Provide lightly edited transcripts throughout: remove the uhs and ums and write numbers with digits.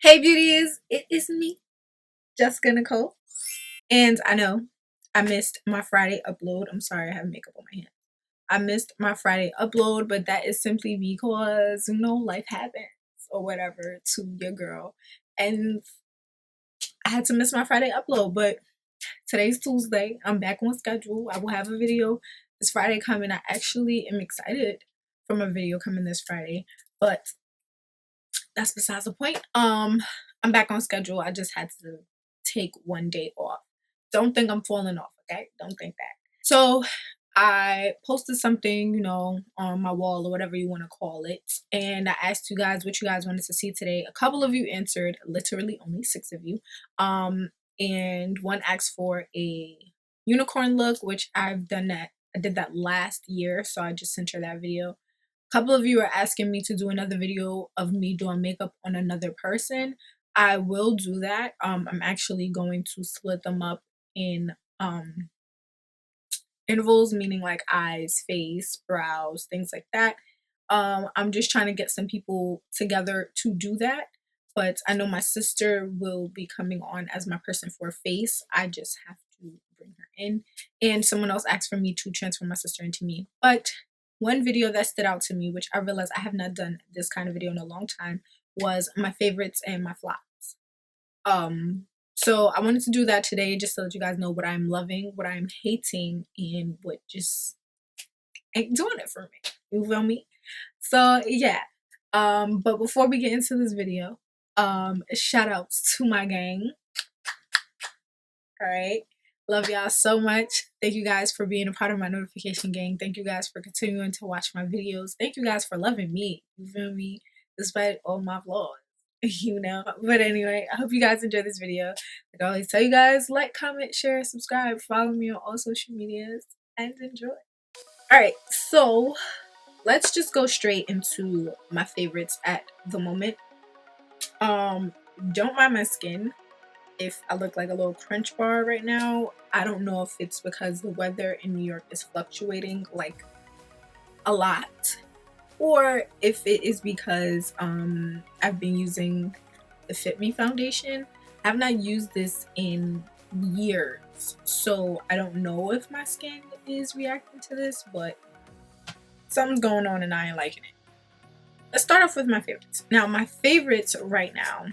Hey beauties, it is me, Jessica Nicole. And I know I missed my Friday upload. I'm sorry, I have makeup on my hand. I missed my Friday upload, but that is simply because, life happens or whatever to your girl. And I had to miss my Friday upload, but today's Tuesday. I'm back on schedule. I will have a video this Friday coming. I actually am excited for my video coming this Friday, but that's besides the point. I'm back on schedule. I just had to take one day off. Don't think I'm falling off, okay? Don't think that. So I posted something, on my wall or whatever you want to call it, and I asked you guys what you guys wanted to see today. A couple of you answered, literally only 6 of you. And one asked for a unicorn look, which I've done that. I did that last year, so I just sent her that video. Couple of you are asking me to do another video of me doing makeup on another person. I will do that. I'm actually going to split them up in intervals, meaning like eyes, face, brows, things like that. I'm just trying to get some people together to do that. But I know my sister will be coming on as my person for face. I just have to bring her in. And someone else asked for me to transfer my sister into me. But one video that stood out to me, which I realized I have not done this kind of video in a long time, was my favorites and my flops. So I wanted to do that today just to let you guys know what I'm loving, what I'm hating, and what just ain't doing it for me. You feel me? So yeah. But before we get into this video, shout outs to my gang. All right. Love y'all so much. Thank you guys for being a part of my notification gang. Thank you guys for continuing to watch my videos. Thank you guys for loving me. You feel me? Despite all my flaws. But anyway, I hope you guys enjoy this video. Like I always tell you guys, like, comment, share, subscribe, follow me on all social medias, and enjoy. Alright, so let's just go straight into my favorites at the moment. Don't mind my skin if I look like a little crunch bar right now. I don't know if it's because the weather in New York is fluctuating like a lot, or if it is because I've been using the Fit Me foundation. I've not used this in years, so I don't know if my skin is reacting to this, but something's going on and I ain't liking it. Let's start off with my favorites. Now, my favorites right now,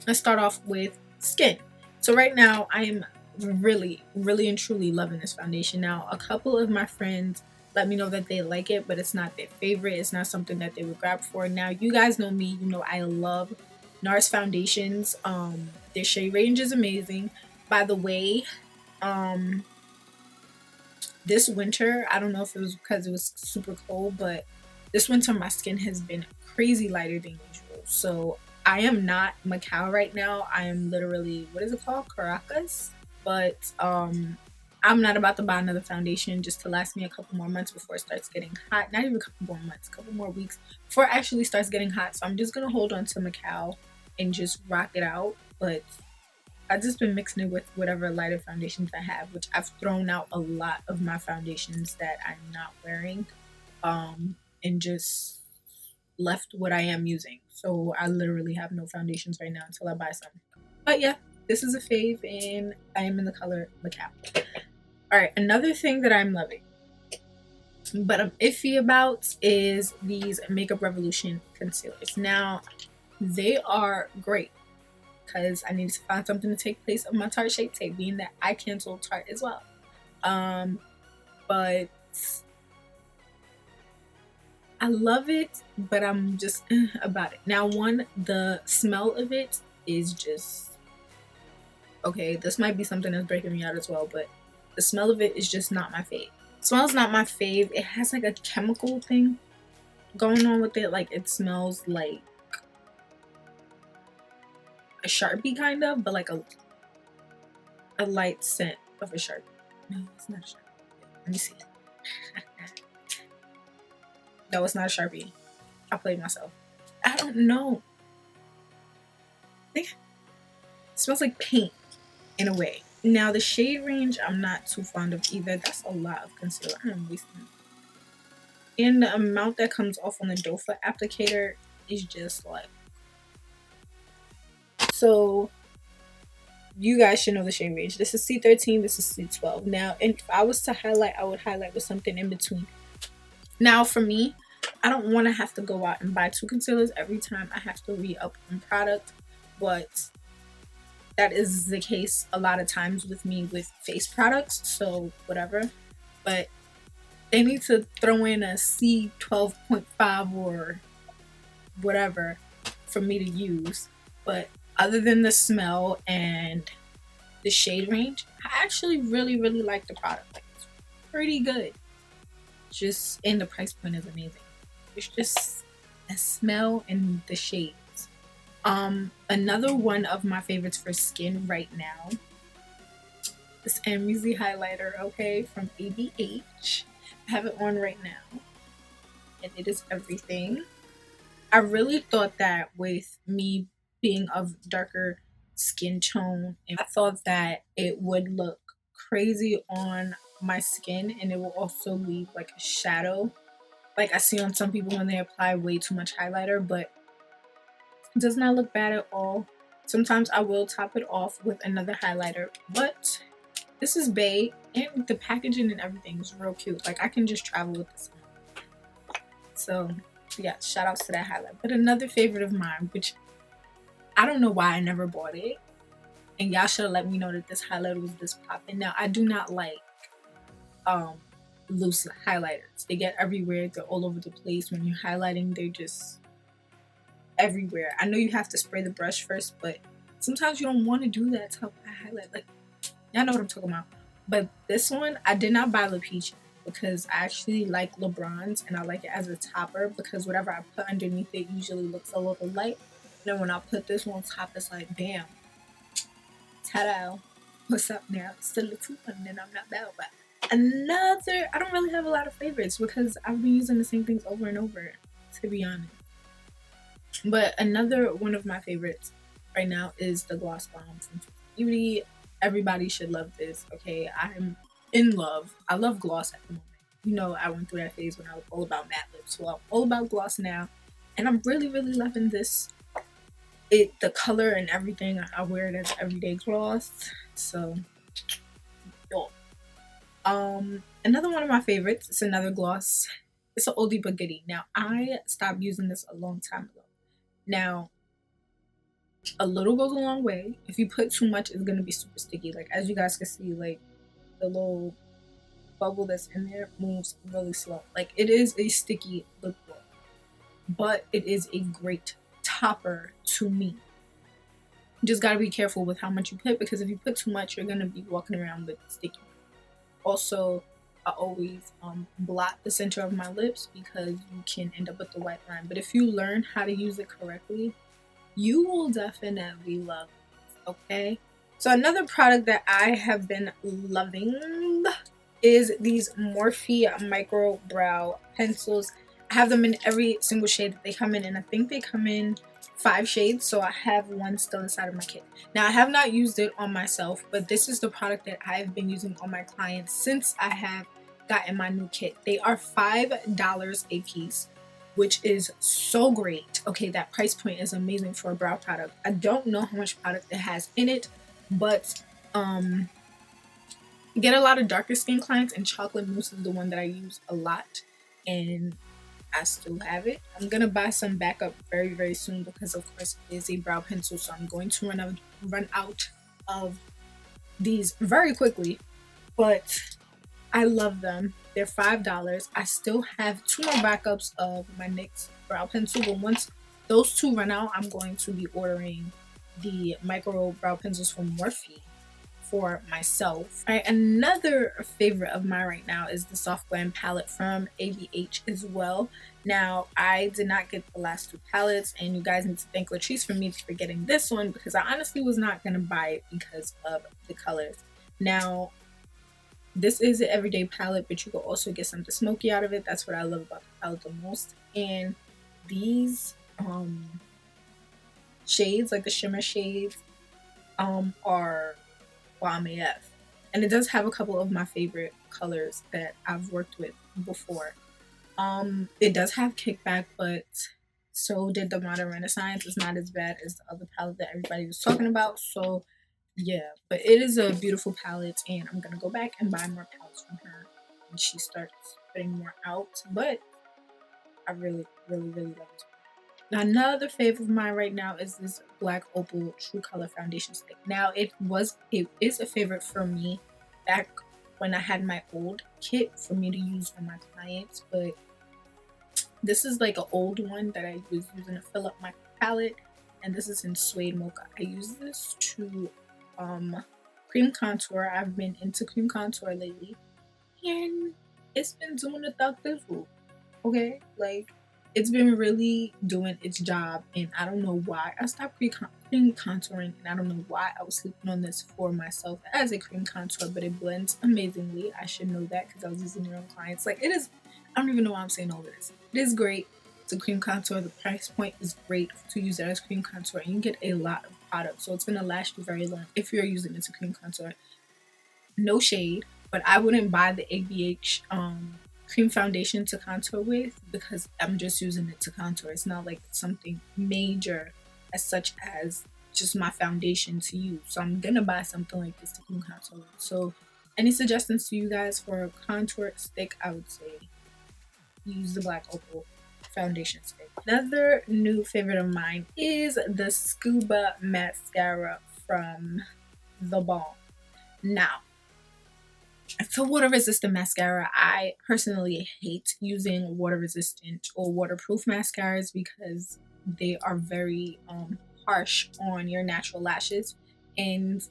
let's start off with skin. So right now, I am really, really and truly loving this foundation. Now, a couple of my friends let me know that they like it, but it's not their favorite. It's not something that they would grab for. Now, you guys know me. You know I love NARS foundations. Their shade range is amazing. By the way, this winter, I don't know if it was because it was super cold, but this winter my skin has been crazy lighter than usual. So I am not Macau right now. I am literally, what is it called? Caracas. But I'm not about to buy another foundation just to last me a couple more months before it starts getting hot. Not even a couple more months, a couple more weeks before it actually starts getting hot. So I'm just gonna hold on to Macau and just rock it out. But I've just been mixing it with whatever lighter foundations I have, which I've thrown out a lot of my foundations that I'm not wearing, and just left what I am using. So I literally have no foundations right now until I buy some. But yeah, this is a fave and I am in the color Macau. Alright, another thing that I'm loving, but I'm iffy about, is these Makeup Revolution concealers. Now, they are great because I needed to find something to take place of my Tarte Shape Tape, being that I canceled Tarte as well. But I love it, but I'm just about it. Now, the smell of it is just, okay, this might be something that's breaking me out as well, but the smell of it is just not my fave. It smells not my fave. It has like a chemical thing going on with it. Like it smells like a Sharpie kind of, but like a light scent of a Sharpie. No, it's not a Sharpie. Let me see. No, it's not a Sharpie. I played myself. I don't know. I think it smells like paint in a way. Now the shade range I'm not too fond of either. That's a lot of concealer. I'm wasting it. And the amount that comes off on the doe foot applicator is just like, So you guys should know the shade range. This is C13, this is C12. Now, if I was to highlight, I would highlight with something in between. Now, for me, I don't want to have to go out and buy 2 concealers every time I have to re-up one product, but that is the case a lot of times with me with face products, so whatever. But they need to throw in a C12.5 or whatever for me to use. But other than the smell and the shade range, I actually really like the product. Like, it's pretty good. Just, and the price point is amazing. It's just the smell and the shades. Another one of my favorites for skin right now, this Amrezy highlighter, okay, from ABH. I have it on right now, and it is everything. I really thought that with me being of darker skin tone, and I thought that it would look crazy on my skin, and it will also leave like a shadow, like I see on some people when they apply way too much highlighter, but it does not look bad at all. Sometimes I will top it off with another highlighter, but this is bae, and the packaging and everything is real cute. Like, I can just travel with this one. So yeah, shout outs to that highlight. But another favorite of mine, which I don't know why I never bought it, and y'all should have let me know that this highlighter was this popping. Now, I do not like loose highlighters. They get everywhere. They're all over the place. When you're highlighting, they're just everywhere. I know you have to spray the brush first, but sometimes you don't want to do that to highlight. Like, y'all know what I'm talking about. But this one, I did not buy La Peach because I actually like LeBron's, and I like it as a topper because whatever I put underneath it usually looks a little light. And then when I put this one on top, it's like, bam, ta-da, what's up now? It's still a 200 and I'm not bad, but another, I don't really have a lot of favorites because I've been using the same things over and over, to be honest. But another one of my favorites right now is the Gloss Balm from Beauty. Everybody should love this, okay? I'm in love. I love gloss at the moment. You know, I went through that phase when I was all about matte lips. So I'm all about gloss now. And I'm really loving this. The color and everything, I wear it as everyday gloss. So, yo. Another one of my favorites, it's another gloss. It's an oldie but goodie. Now, I stopped using this a long time ago. Now, a little goes a long way. If you put too much, it's gonna be super sticky. Like, as you guys can see, like, the little bubble that's in there moves really slow. Like, it is a sticky lip gloss, but it is a great topper to me. You just gotta be careful with how much you put, because if you put too much, you're gonna be walking around with sticky. Also, I always blot the center of my lips because you can end up with the white line. But if you learn how to use it correctly, you will definitely love it, okay? So another product that I have been loving is these Morphe micro brow pencils. I have them in every single shade that they come in, and I think they come in 5 shades, so I have one still inside of my kit. Now, I have not used it on myself, but this is the product that I've been using on my clients since I have gotten my new kit. They are $5 a piece, which is so great. Okay, that price point is amazing for a brow product. I don't know how much product it has in it, but get a lot of darker skin clients, and chocolate mousse is the one that I use a lot, and I still have it. I'm gonna buy some backup very soon because, of course, it is a brow pencil, so I'm going to run out of these very quickly. But I love them. They're $5. I still have 2 more backups of my NYX brow pencil, but once those 2 run out, I'm going to be ordering the micro brow pencils from Morphe for myself. All right, another favorite of mine right now is the Soft Glam palette from ABH as well. Now, I did not get the last 2 palettes, and you guys need to thank Latrice for me for getting this one because I honestly was not going to buy it because of the colors. Now, this is an everyday palette, but you can also get something smoky out of it. That's what I love about the palette the most. And these shades, like the shimmer shades, are Balm AF. And it does have a couple of my favorite colors that I've worked with before. It does have kickback, but So did the Modern Renaissance. It's not as bad as the other palette that everybody was talking about. So yeah, but it is a beautiful palette, and I'm gonna go back and buy more palettes from her when she starts putting more out. But I really, really, really love this. Another favorite of mine right now is this Black Opal True Color Foundation Stick. Now it is a favorite for me back when I had my old kit for me to use on my clients, but this is like an old one that I was using to fill up my palette, and this is in Suede Mocha. I use this to cream contour. I've been into cream contour lately, and it's been doing the thug thistle. Okay, like it's been really doing its job, and I don't know why I stopped cream contouring, and I don't know why I was sleeping on this for myself as a cream contour, but it blends amazingly. I should know that because I was using it on clients. Like it is, I don't even know why I'm saying all this. It is great to cream contour. The price point is great to use it as cream contour, and you get a lot of product, so it's gonna last you very long if you're using it to cream contour. No shade, but I wouldn't buy the ABH cream foundation to contour with because I'm just using it to contour. It's not like something major as such as just my foundation to use. So I'm gonna buy something like this to cream contour with. So any suggestions to you guys for a contour stick, I would say use the Black Opal foundation stick. Another new favorite of mine is the Scuba mascara from the Balm. Now, it's a water resistant mascara. I personally hate using water resistant or waterproof mascaras because they are very harsh on your natural lashes. And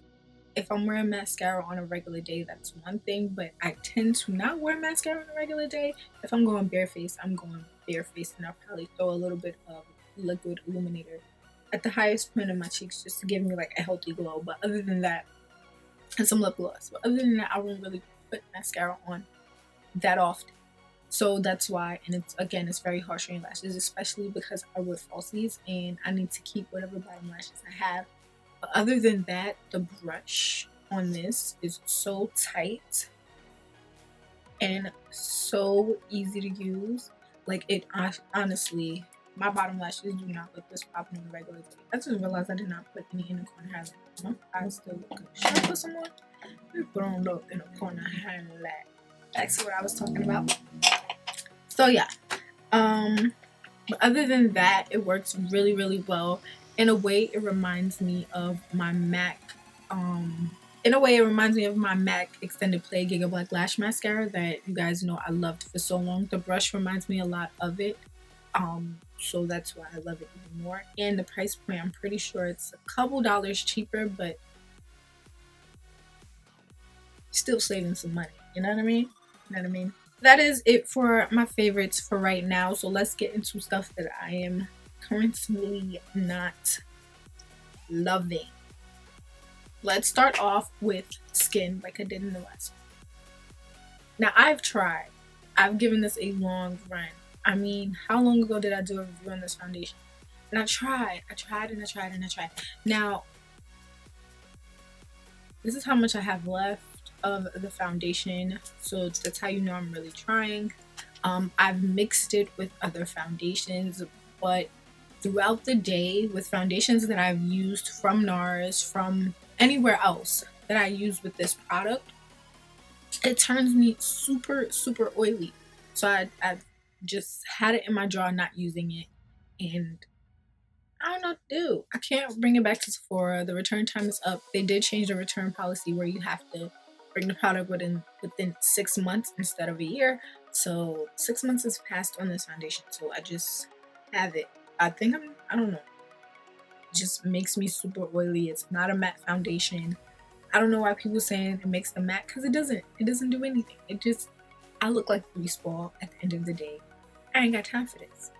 if I'm wearing mascara on a regular day, that's one thing, but I tend to not wear mascara on a regular day. If I'm going barefaced, I'm going barefaced, and I'll probably throw a little bit of liquid illuminator at the highest point of my cheeks just to give me like a healthy glow. But other than that, and some lip gloss. But other than that, I won't really put mascara on that often. So that's why, and it's very harsh on your lashes, especially because I wear falsies and I need to keep whatever bottom lashes I have. But other than that, the brush on this is so tight and so easy to use. Like it honestly, my bottom lashes do not look this popping on a regular day. I just realized I did not put any inner corner highlight. My eyes still look good. Should I put some more? Let me put on a little inner corner highlight. Back to what I was talking about. So yeah, but other than that, it works really, really well. In a way, it reminds me of my MAC. In a way, it reminds me of my MAC Extended Play Giga Black Lash Mascara that you guys know I loved for so long. The brush reminds me a lot of it. So that's why I love it even more. And the price point, I'm pretty sure it's a couple dollars cheaper, but still saving some money. You know what I mean? You know what I mean? That is it for my favorites for right now. So let's get into stuff that I am currently not loving. Let's start off with skin like I did in the last one. Now I've given this a long run. I mean, how long ago did I do a review on this foundation? And I tried. Now, this is how much I have left of the foundation. So that's how you know I'm really trying. I've mixed it with other foundations, but throughout the day with foundations that I've used from NARS, from anywhere else that I use with this product, it turns me super, super oily. So I've just had it in my drawer, not using it, and I don't know what to do. I can't bring it back to Sephora. The return time is up. They did change the return policy where you have to bring the product within 6 months instead of a year. So 6 months has passed on this foundation, so I just have it. I don't know. It just makes me super oily. It's not a matte foundation. I don't know why people saying it makes them matte, because it doesn't. It doesn't do anything. I look like grease ball at the end of the day. I ain't got time for this.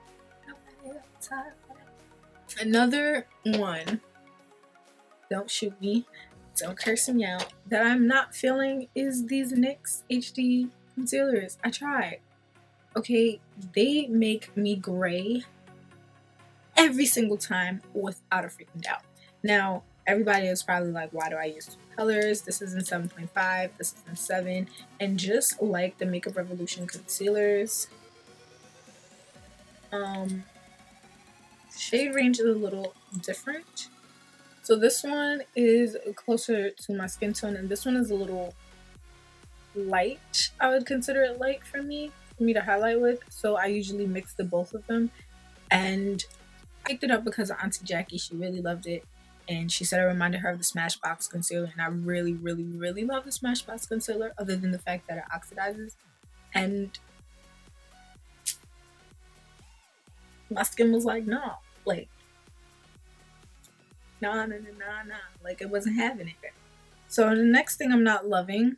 Another one, don't shoot me, don't curse me out, that I'm not feeling is these NYX HD concealers. I tried. Okay, they make me gray every single time without a freaking doubt. Now, everybody is probably like, why do I use two colors? This is in 7.5, this is in 7, and just like the Makeup Revolution concealers, shade range is a little different. So this one is closer to my skin tone, and this one is a little light. I would consider it light for me to highlight with. So I usually mix the both of them. And I picked it up because of Auntie Jackie. She really loved it. And she said it reminded her of the Smashbox concealer. And I really, really, really love the Smashbox concealer, other than the fact that it oxidizes. And my skin was like, no. Like, nah. Like, it wasn't having it. So the next thing I'm not loving,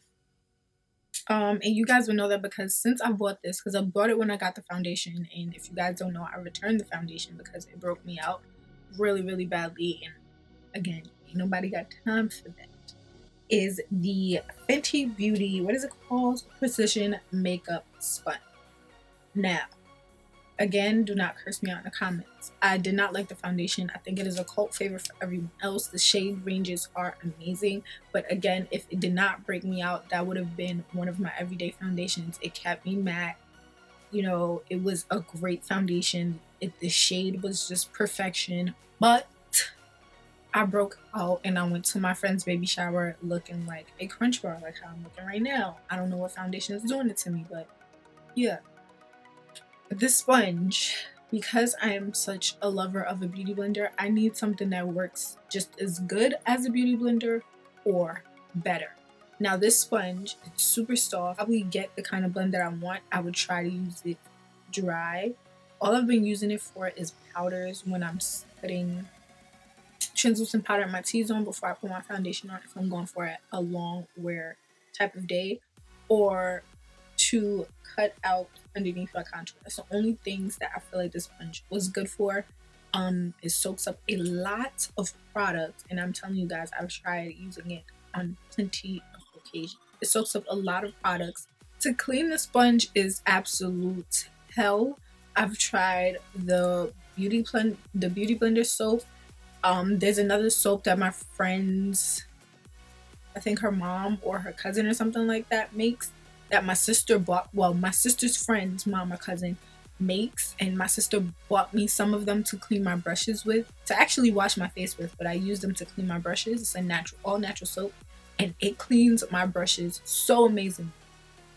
and you guys will know that because since I bought this, because I bought it when I got the foundation, and if you guys don't know, I returned the foundation because it broke me out really, really badly, and again, ain't nobody got time for that, is the Fenty Beauty, what is it called? Precision Makeup Sponge. Now, again, do not curse me out in the comments. I did not like the foundation. I think it is a cult favorite for everyone else. The shade ranges are amazing. But again, if it did not break me out, that would have been one of my everyday foundations. It kept me matte. You know, it was a great foundation. The shade was just perfection. But I broke out and I went to my friend's baby shower looking like a crunch bar, like how I'm looking right now. I don't know what foundation is doing it to me, but yeah. This sponge, because I am such a lover of a beauty blender, I need something that works just as good as a beauty blender or better. Now this sponge, it's super soft. I probably get the kind of blend that I want. I would try to use it dry. All I've been using it for is powders when I'm putting translucent powder in my T-zone before I put my foundation on, if I'm going for a long wear type of day, or to cut out underneath my contour. That's the only things that I feel like this sponge was good for. It soaks up a lot of product, and I'm telling you guys, I've tried using it on plenty of occasions. It soaks up a lot of products. To clean the sponge is absolute hell. I've tried the beauty blender soap. There's another soap that my friend's, I think her mom or her cousin or something like that makes, that my sister bought, well, my sister's friend's mom or cousin makes, and my sister bought me some of them to clean my brushes with, to actually wash my face with, but I use them to clean my brushes. It's a all natural soap, and it cleans my brushes so amazing.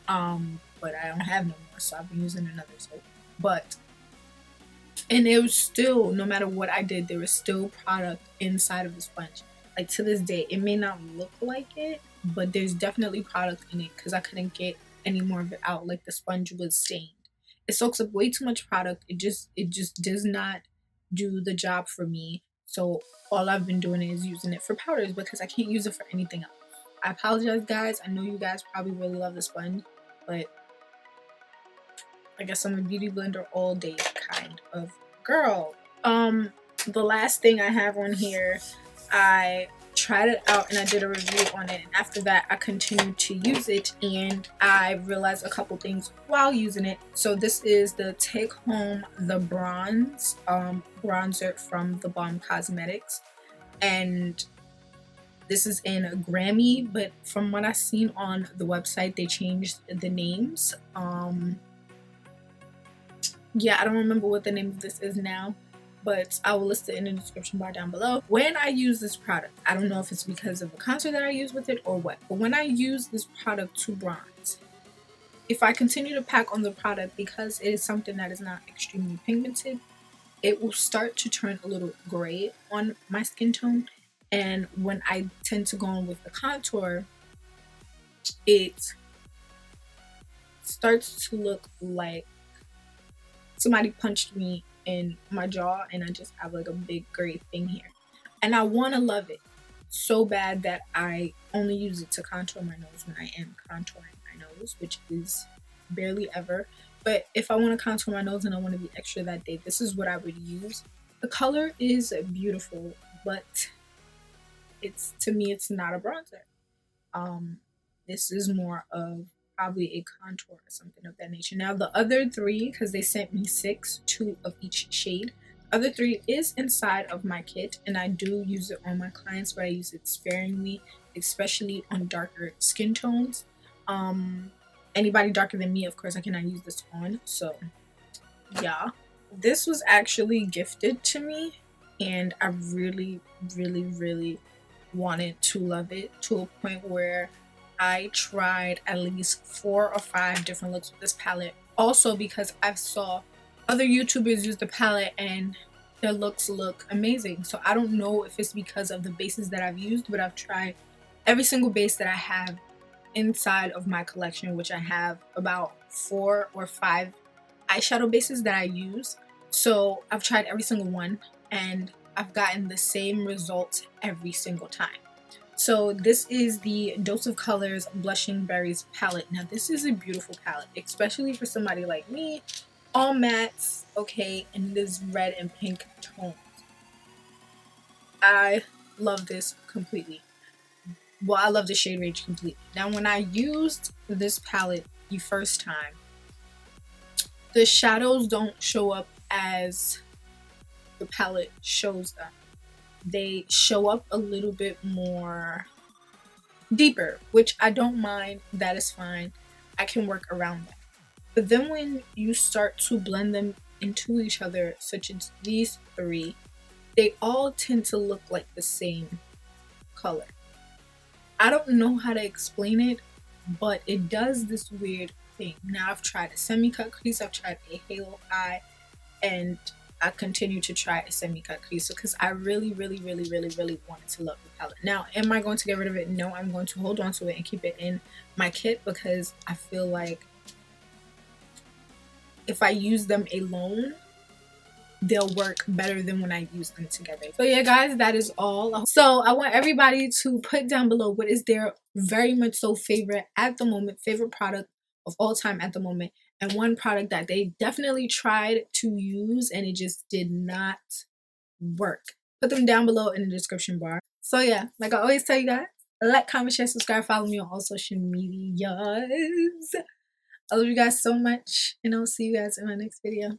But I don't have no more, so I've been using another soap. And it was still, no matter what I did, there was still product inside of the sponge. Like to this day, it may not look like it, but there's definitely product in it because I couldn't get any more of it out. Like the sponge was stained. It soaks up way too much product. It just does not do the job for me. So all I've been doing is using it for powders because I can't use it for anything else. I apologize, guys. I know you guys probably really love the sponge, but I guess I'm a beauty blender all day kind of girl. The last thing I have on here, I tried it out and I did a review on it, and after that I continued to use it and I realized a couple things while using it. So this is the Take Home the Bronze bronzer from the Balm Cosmetics, and this is in a Grammy, but from what I've seen on the website, they changed the names. Yeah, I don't remember what the name of this is now, but I will list it in the description bar down below. When I use this product, I don't know if it's because of the contour that I use with it or what, but when I use this product to bronze, if I continue to pack on the product, because it is something that is not extremely pigmented, it will start to turn a little gray on my skin tone. And when I tend to go on with the contour, it starts to look like somebody punched me in my jaw and I just have like a big gray thing here. And I want to love it so bad that I only use it to contour my nose when I am contouring my nose, which is barely ever. But if I want to contour my nose and I want to be extra that day, this is what I would use. The color is beautiful, but to me it's not a bronzer. This is more of probably a contour or something of that nature. Now the other three, because they sent me 6, 2 of each shade, the other 3 is inside of my kit, and I do use it on my clients, but I use it sparingly, especially on darker skin tones. Anybody darker than me, of course, I cannot use this on, so yeah. this was actually gifted to me, and I really, really, really wanted to love it to a point where I tried at least 4 or 5 different looks with this palette. Also because I saw other YouTubers use the palette and their looks look amazing. So I don't know if it's because of the bases that I've used, but I've tried every single base that I have inside of my collection, which I have about 4 or 5 eyeshadow bases that I use. So I've tried every single one and I've gotten the same results every single time. So this is the Dose of Colors Blushing Berries palette. Now this is a beautiful palette, especially for somebody like me. All mattes, okay, and this red and pink tones. I love this completely. Well, I love the shade range completely. Now when I used this palette the first time, the shadows don't show up as the palette shows them. They show up a little bit more deeper, which I don't mind. That is fine. I can work around that. But then when you start to blend them into each other, such as these 3, they all tend to look like the same color. I don't know how to explain it, but it does this weird thing. Now I've tried a semi-cut crease, I've tried a halo eye, and I continue to try a semi-cut crease because I really, really, really, really, really wanted to love the palette. Now, am I going to get rid of it? No, I'm going to hold on to it and keep it in my kit because I feel like if I use them alone, they'll work better than when I use them together. So yeah, guys, that is all. So I want everybody to put down below what is their very much so favorite at the moment, favorite product of all time at the moment, and one product that they definitely tried to use and it just did not work. Put them down below in the description bar. So yeah, like I always tell you guys, like, comment, share, subscribe, follow me on all social medias. I love you guys so much, and I'll see you guys in my next video.